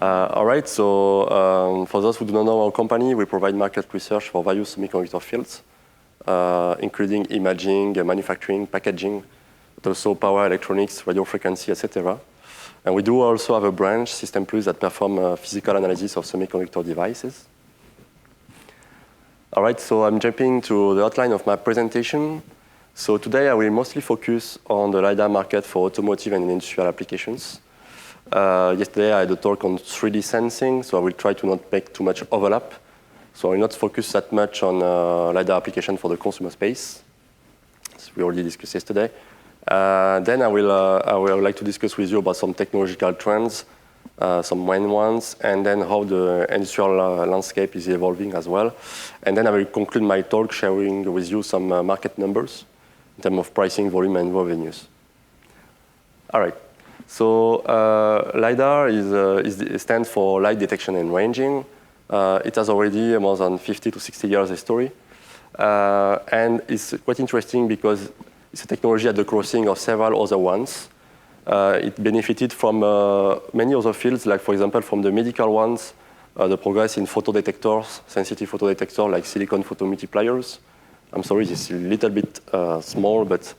All right, so for those who do not know our company, we provide market research for various semiconductor fields, including imaging, manufacturing, packaging, but also power electronics, radio frequency, etc. And we do also have a branch, System Plus, that perform physical analysis of semiconductor devices. All right, so I'm jumping to the outline of my presentation. So today I will mostly focus on the LiDAR market for automotive and industrial applications. Yesterday I had a talk on 3D sensing, so I will try to not make too much overlap. So I will not focus that much on LiDAR application for the consumer space, as we already discussed yesterday. Then I would like to discuss with you about some technological trends, some main ones, and then how the industrial landscape is evolving as well. And then I will conclude my talk sharing with you some market numbers in terms of pricing, volume, and revenues. All right. So LiDAR stands for light detection and ranging. It has already more than 50 to 60 years history. And it's quite interesting because it's a technology at the crossing of several other ones. It benefited from many other fields, like, for example, from the medical ones, the progress in photodetectors, sensitive photodetectors like silicon photomultipliers. I'm sorry, this is a little bit small, but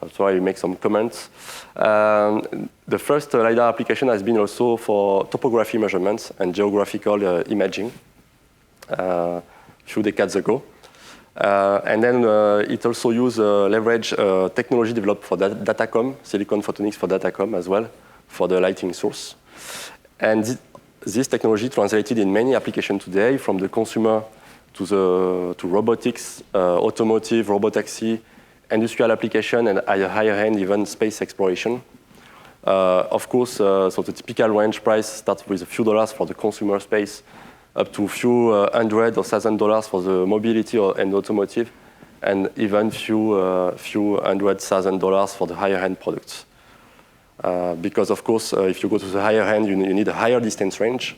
I'll try to make some comments. The first LiDAR application has been also for topography measurements and geographical imaging a few decades ago. And then it also used leverage technology developed for datacom, silicon photonics for datacom as well, for the lighting source. And this technology translated in many applications today, from the consumer to robotics, automotive, robotaxi, industrial application, and at a higher end, even space exploration. Of course, so the typical range price starts with a few dollars for the consumer space, up to a few hundred or $1,000 for the mobility and automotive, and even few $100,000 for the higher end products. Because of course, if you go to the higher end, you need a higher distance range,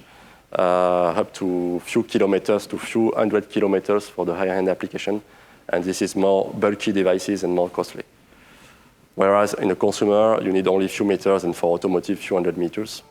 up to a few kilometers to a few hundred kilometers for the higher end application. And this is more bulky devices and more costly. Whereas in a consumer, you need only a few meters, and for automotive, a few hundred meters.